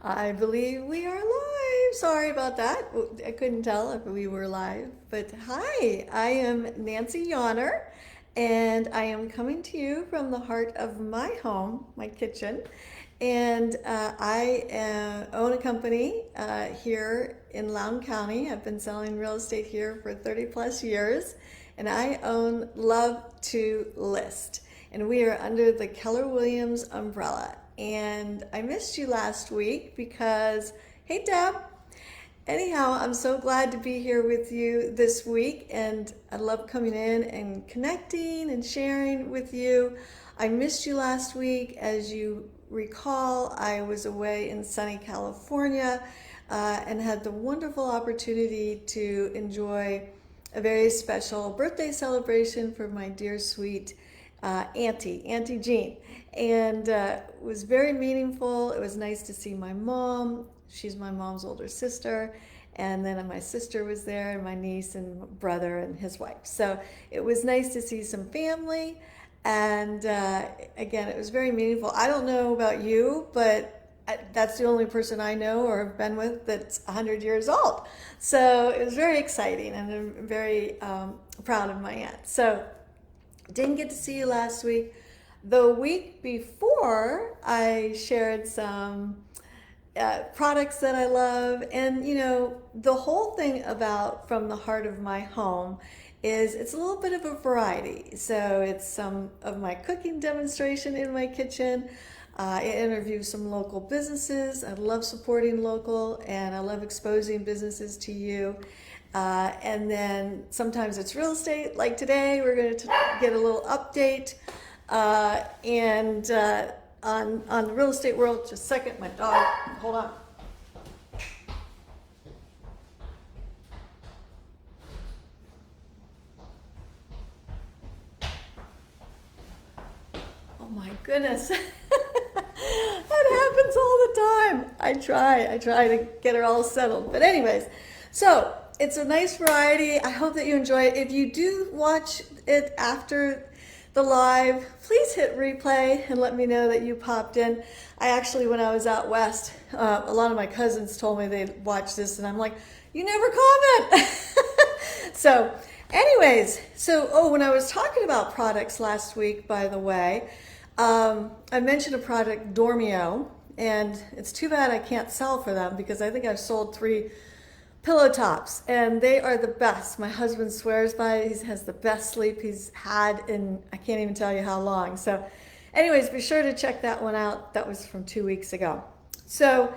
I believe we are live. Sorry about that. I couldn't tell if we were live. But hi, I am Nancy Yonner, and I am coming to you from the heart of my home, my kitchen. And I own a company here in Loudoun County. I've been selling real estate here for 30 plus years, and I own Love to List. And we are under the Keller Williams umbrella. And I missed you last week because, hey Deb, anyhow, I'm so glad to be here with you this week, and I love coming in and connecting and sharing with you. I missed you last week. As you recall, I was away in sunny California and had the wonderful opportunity to enjoy a very special birthday celebration for my dear sweet Auntie Jean. And it was very meaningful. It was nice to see my mom. She's my mom's older sister. And then my sister was there, and my niece and brother and his wife. So it was nice to see some family. And again, it was very meaningful. I don't know about you, but that's the only person I know or have been with that's 100 years old. So it was very exciting, and I'm very proud of my aunt. So didn't get to see you last week. The week before, I shared some products that I love. And, you know, the whole thing about From the Heart of My Home is it's a little bit of a variety. So it's some of my cooking demonstration in my kitchen. I interview some local businesses. I love supporting local, and I love exposing businesses to you. And then sometimes it's real estate. Like today, we're going to get a little update. On the real estate world, just a second, my dog, hold on. Oh my goodness. That happens all the time. I try to get her all settled. But anyways, so it's a nice variety. I hope that you enjoy it. If you do watch it after the live, please hit replay and let me know that you popped in. I actually, when I was out west, a lot of my cousins told me they'd watch this, and I'm like, you never comment. So anyways, when I was talking about products last week, by the way, I mentioned a product, Dormio, and it's too bad I can't sell for them because I think I've sold 3 pillow tops, and they are the best. My husband swears by it. He has the best sleep he's had in I can't even tell you how long. So anyways, be sure to check that one out. That was from 2 weeks ago. So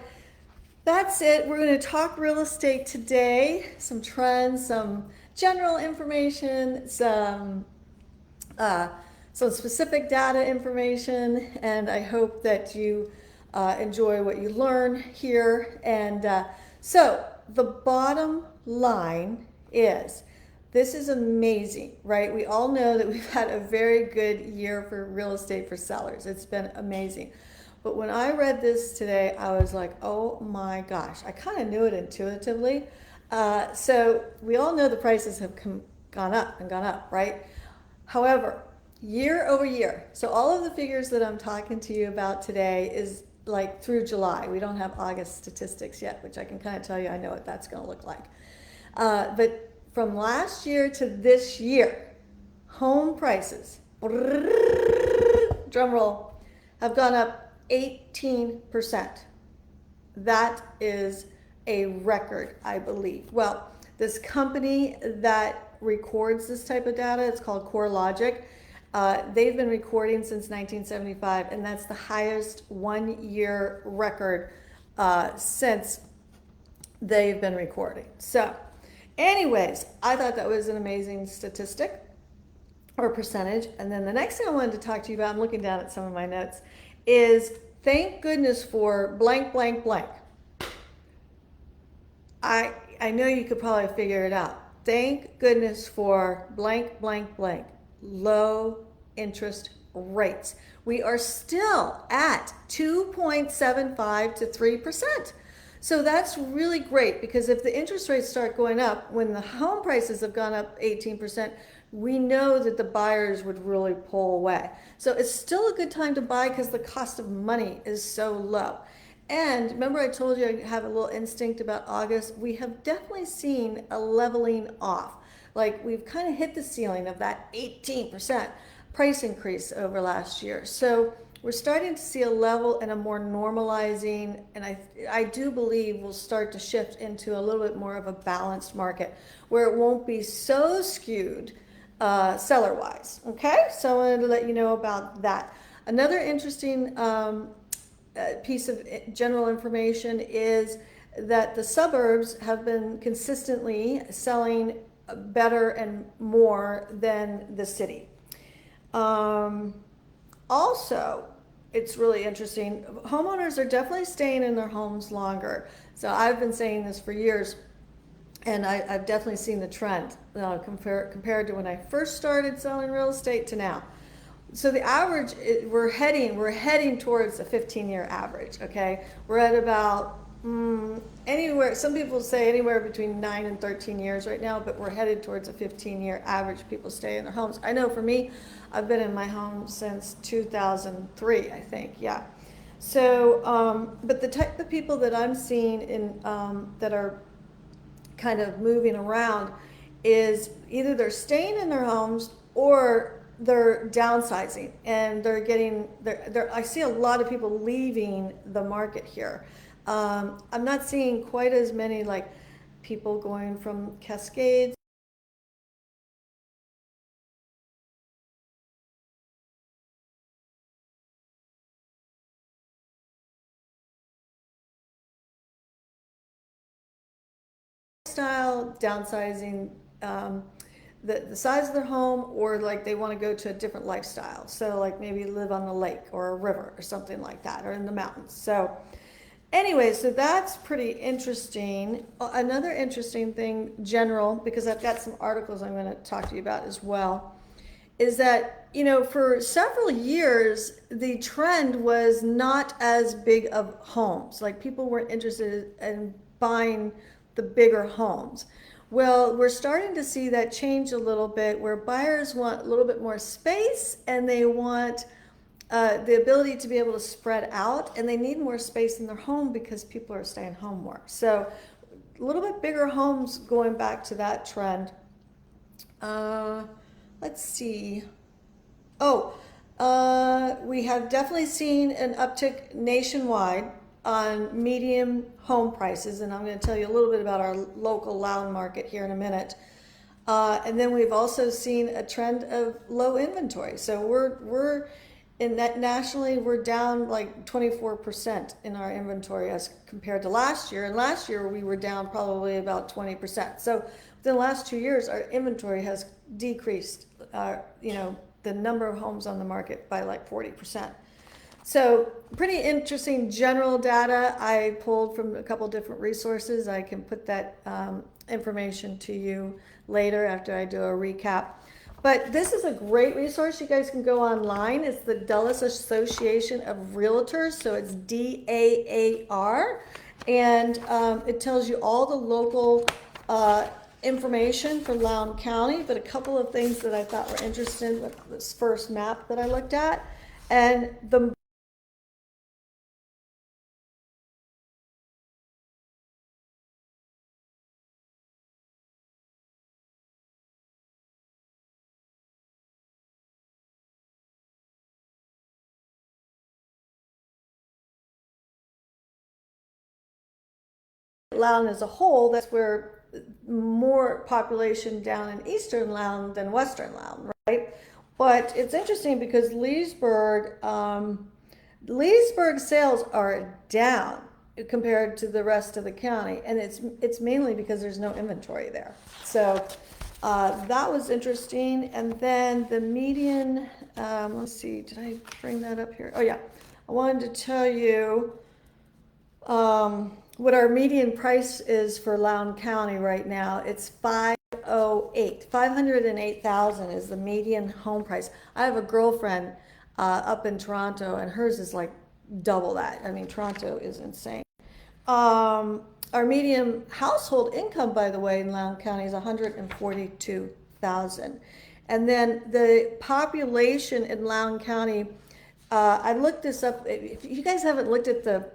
that's it. We're going to talk real estate today, some trends, some general information, some specific data information, and I hope that you enjoy what you learn here. And so the bottom line is this is amazing, right? We all know that we've had a very good year for real estate for sellers. It's been amazing. But when I read this today, I was like, oh my gosh. I kind of knew it intuitively. So we all know the prices have gone up, right? However, year over year, so all of the figures that I'm talking to you about today is like through July. We don't have August statistics yet, which I can kind of tell you I know what that's going to look like. But from last year to this year, home prices, drum roll, have gone up 18%. That is a record, I believe. Well, this company that records this type of data, it's called CoreLogic. They've been recording since 1975, and that's the highest one-year record since they've been recording. So anyways, I thought that was an amazing statistic or percentage. And then the next thing I wanted to talk to you about, I'm looking down at some of my notes, is thank goodness for blank, blank, blank. I know you could probably figure it out. Thank goodness for blank, blank, blank. Low interest rates. We are still at 2.75 to 3%. So that's really great, because if the interest rates start going up, when the home prices have gone up 18%, we know that the buyers would really pull away. So it's still a good time to buy because the cost of money is so low. And remember, I told you I have a little instinct about August. We have definitely seen a leveling off. Like we've kind of hit the ceiling of that 18% price increase over last year. So we're starting to see a level and a more normalizing, and I do believe we'll start to shift into a little bit more of a balanced market where it won't be so skewed seller wise. Okay, so I wanted to let you know about that. Another interesting piece of general information is that the suburbs have been consistently selling better and more than the city. Um, Also, it's really interesting. Homeowners are definitely staying in their homes longer. So I've been saying this for years, and I've definitely seen the trend compared to when I first started selling real estate to now. So the average, we're heading towards a 15-year average. Okay, we're at about anywhere. Some people say anywhere between 9 and 13 years right now, but we're headed towards a 15-year average. People stay in their homes. I know for me, I've been in my home since 2003, I think. Yeah. So, but the type of people that I'm seeing in that are kind of moving around is either they're staying in their homes or they're downsizing, and I see a lot of people leaving the market here. I'm not seeing quite as many like people going from Cascades style, downsizing the size of their home, or like they want to go to a different lifestyle. So like maybe live on the lake or a river or something like that, or in the mountains. So anyway, so that's pretty interesting. Another interesting thing, general, because I've got some articles I'm going to talk to you about as well, is that, for several years, the trend was not as big of homes. Like people weren't interested in buying the bigger homes. Well, we're starting to see that change a little bit where buyers want a little bit more space, and they want the ability to be able to spread out, and they need more space in their home because people are staying home more. So a little bit bigger homes, going back to that trend. Uh, let's see. Oh, we have definitely seen an uptick nationwide on medium home prices, and I'm going to tell you a little bit about our local Loud market here in a minute. And then we've also seen a trend of low inventory. So we're in that nationally, we're down like 24% in our inventory as compared to last year. And last year we were down probably about 20%. So within the last 2 years, our inventory has decreased, the number of homes on the market by like 40%. So pretty interesting general data I pulled from a couple different resources. I can put that information to you later after I do a recap. But this is a great resource. You guys can go online. It's the Dulles Association of Realtors. So it's DAAR. And it tells you all the local information for Lowndes County. But a couple of things that I thought were interesting with this first map that I looked at. And the Lowndes as a whole, that's where more population down in eastern Lowndes than western Lowndes, right? But it's interesting because Leesburg sales are down compared to the rest of the county, and it's mainly because there's no inventory there. So that was interesting. And then the median, let's see, did I bring that up here? Oh yeah, I wanted to tell you what our median price is for Lowndes County right now. It's 508,000 is the median home price. I have a girlfriend up in Toronto, and hers is like double that. I mean, Toronto is insane. Our median household income, by the way, in Lowndes County is 142,000. And then the population in Lowndes County, I looked this up. If you guys haven't looked at the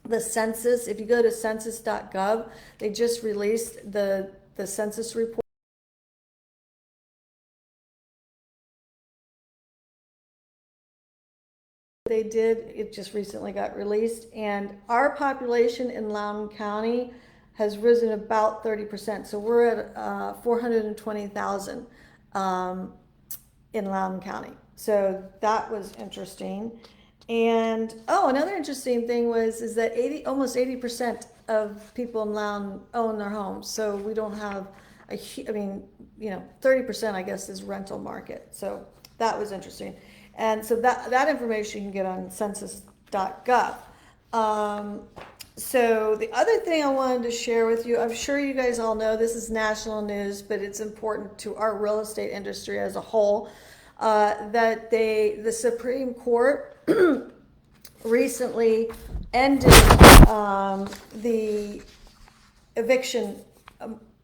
the census. If you go to census.gov, they just released the census report. They did, it just recently got released, and our population in Loudoun County has risen about 30%. So we're at 420,000 in Loudoun County. So that was interesting. And oh, another interesting thing is that almost 80% of people in Loudoun own their homes. So we don't have I mean, 30% I guess is rental market. So that was interesting. And so that information you can get on census.gov. So the other thing I wanted to share with you, I'm sure you guys all know this is national news, but it's important to our real estate industry as a whole, that the Supreme Court recently ended the eviction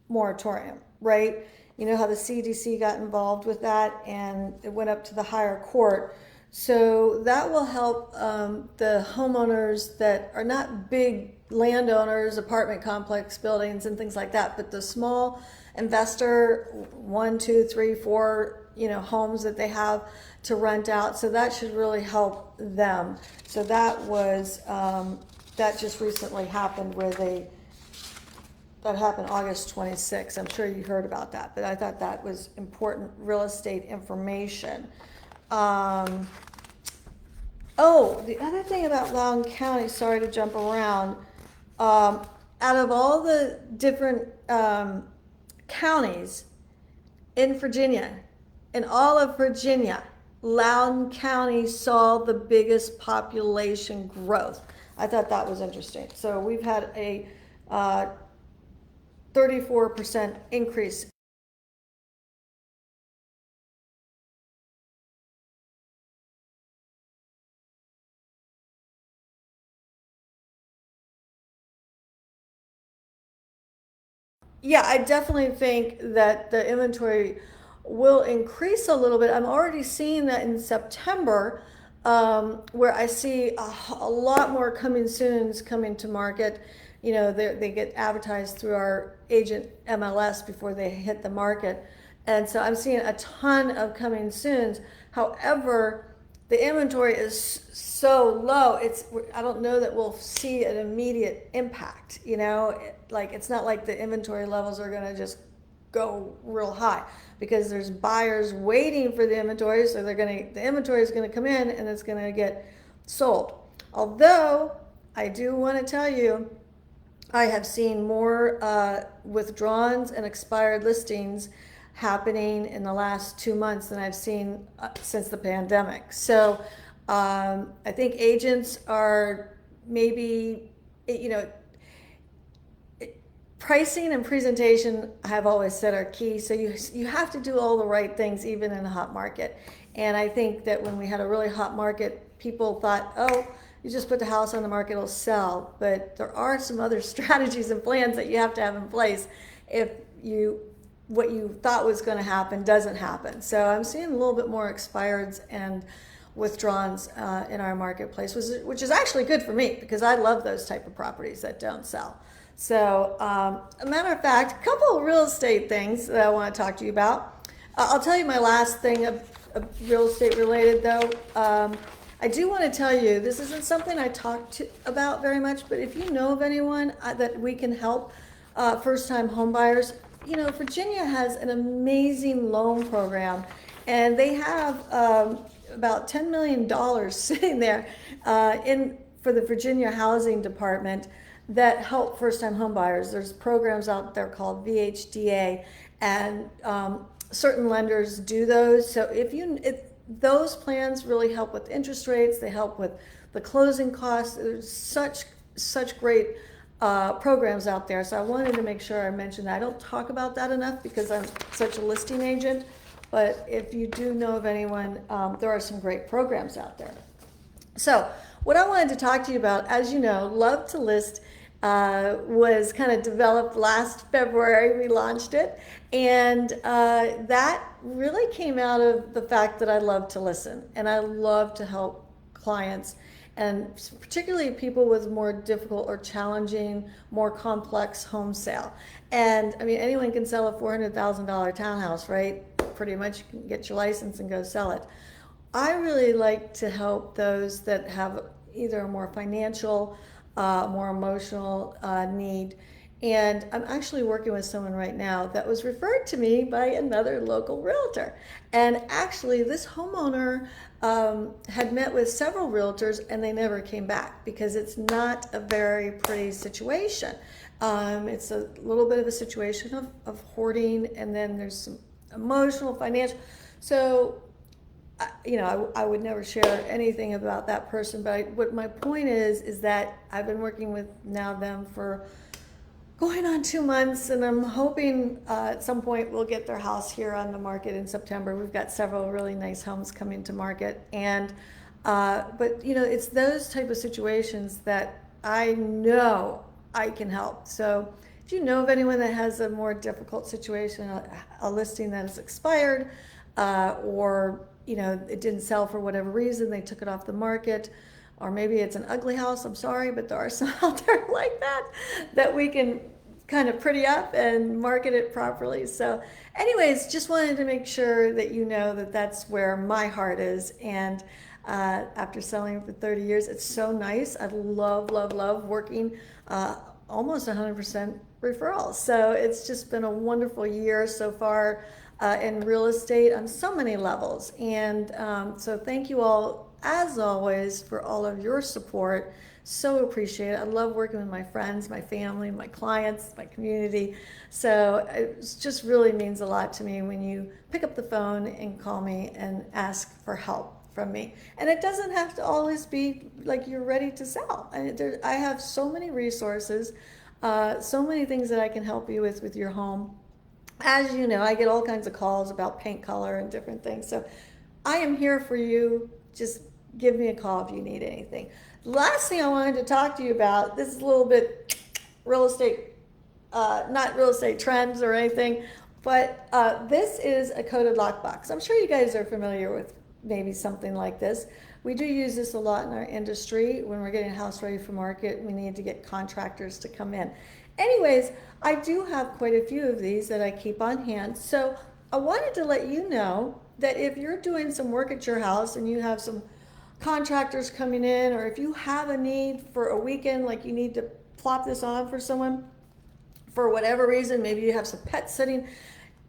moratorium, right? You know how the CDC got involved with that and it went up to the higher court. So that will help the homeowners that are not big landowners, apartment complex buildings and things like that, but the small investor, 1, 2, 3, 4, homes that they have to rent out. So that should really help them. So that was, that just recently happened that happened August 26th. I'm sure you heard about that, but I thought that was important real estate information. Oh, the other thing about Loudoun County, sorry to jump around, out of all the different counties in Virginia, in all of Virginia, Loudoun County saw the biggest population growth. I thought that was interesting. So we've had a 34% increase. Yeah, I definitely think that the inventory will increase a little bit. I'm already seeing that in September, where I see a lot more coming soons coming to market. They get advertised through our agent MLS before they hit the market. And so I'm seeing a ton of coming soons. However, the inventory is so low, I don't know that we'll see an immediate impact. It's not like the inventory levels are going to just go real high, because there's buyers waiting for the inventory. So the inventory is going to come in and it's going to get sold. Although I do want to tell you, I have seen more withdrawals and expired listings happening in the last 2 months than I've seen since the pandemic. So I think agents are maybe, pricing and presentation, I've always said, are key. So you have to do all the right things even in a hot market. And I think that when we had a really hot market, people thought, oh, you just put the house on the market, it'll sell. But there are some other strategies and plans that you have to have in place if what you thought was going to happen doesn't happen. So I'm seeing a little bit more expireds and withdrawals in our marketplace, which is actually good for me, because I love those type of properties that don't sell. So a matter of fact, a couple of real estate things that I want to talk to you about. I'll tell you my last thing of real estate related, though. I do want to tell you, this isn't something I talk about very much, but if you know of anyone that we can help first-time home buyers, Virginia has an amazing loan program, and they have about $10 million sitting there for the Virginia Housing Department that help first-time home buyers. There's programs out there called VHDA, and certain lenders do those. So if those plans really help with interest rates, they help with the closing costs. There's such great programs out there. So I wanted to make sure I mentioned that. I don't talk about that enough because I'm such a listing agent, but if you do know of anyone, there are some great programs out there. So what I wanted to talk to you about, as you know, Love to List was kind of developed last February. We launched it, and that really came out of the fact that I love to listen and I love to help clients. and particularly people with more difficult or challenging, more complex home sale. And I mean, anyone can sell a $400,000 townhouse, right? Pretty much you can get your license and go sell it. I really like to help those that have either a more financial, more emotional need. And I'm actually working with someone right now that was referred to me by another local realtor. And actually, this homeowner had met with several realtors and they never came back because it's not a very pretty situation. It's a little bit of a situation of hoarding, and then there's some emotional, financial. So I would never share anything about that person, but what my point is that I've been working with now them for going on 2 months, and I'm hoping at some point we'll get their house here on the market in September. We've got several really nice homes coming to market, and but it's those type of situations that I know I can help. So if you know of anyone that has a more difficult situation, a listing that is expired, or it didn't sell for whatever reason, they took it off the market, or maybe it's an ugly house, I'm sorry, but there are some out there like that we can kind of pretty up and market it properly. So anyways, just wanted to make sure that you know that that's where my heart is. And after selling for 30 years, it's so nice. I love, love, love working almost 100% referrals. So it's just been a wonderful year so far in real estate on so many levels. And so thank you all, as always, for all of your support. So appreciate it. I love working with my friends, my family, my clients, my community. So it just really means a lot to me when you pick up the phone and call me and ask for help from me. And it doesn't have to always be like you're ready to sell. I have so many resources, so many things that I can help you with your home. As you know, I get all kinds of calls about paint color and different things. So I am here for you. Just give me a call if you need anything. Last thing I wanted to talk to you about, this is a little bit real estate, not real estate trends or anything, but this is a coated lockbox. I'm sure you guys are familiar with maybe something like this. We do use this a lot in our industry. When we're getting a house ready for market, we need to get contractors to come in. Anyways, I do have quite a few of these that I keep on hand. So I wanted to let you know that if you're doing some work at your house and you have some contractors coming in, or if you have a need for a weekend, like you need to plop this on for someone for whatever reason, maybe you have some pets sitting,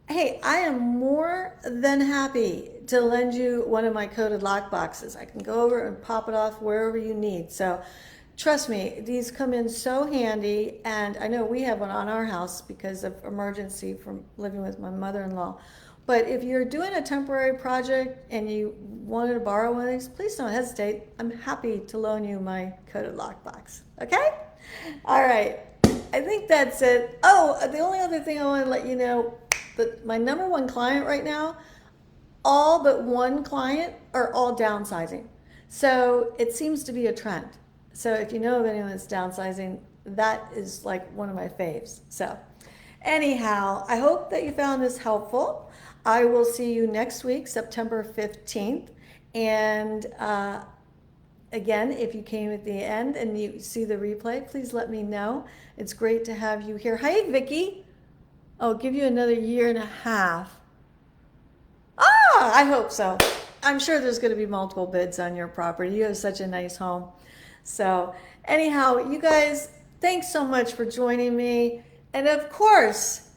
hey, I am more than happy to lend you one of my coated lock boxes. I can go over and pop it off wherever you need. So trust me, these come in so handy, and I know we have one on our house because of emergency from living with my mother-in-law. But if you're doing a temporary project and you wanted to borrow one of these, please don't hesitate. I'm happy to loan you my coated lockbox. Okay? All right. I think that's it. Oh, the only other thing I want to let you know, that my number one client right now, all but one client are all downsizing. So it seems to be a trend. So if you know of anyone that's downsizing, that is like one of my faves. So anyhow, I hope that you found this helpful. I will see you next week, September 15th. And again, if you came at the end and you see the replay, please let me know. It's great to have you here. Hi, Vicki. I'll give you another 1.5 years. I hope so. I'm sure there's going to be multiple bids on your property. You have such a nice home. So anyhow, you guys, thanks so much for joining me. And of course,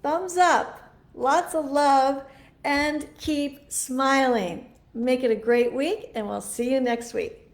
thumbs up. Lots of love, and keep smiling. Make it a great week, and we'll see you next week.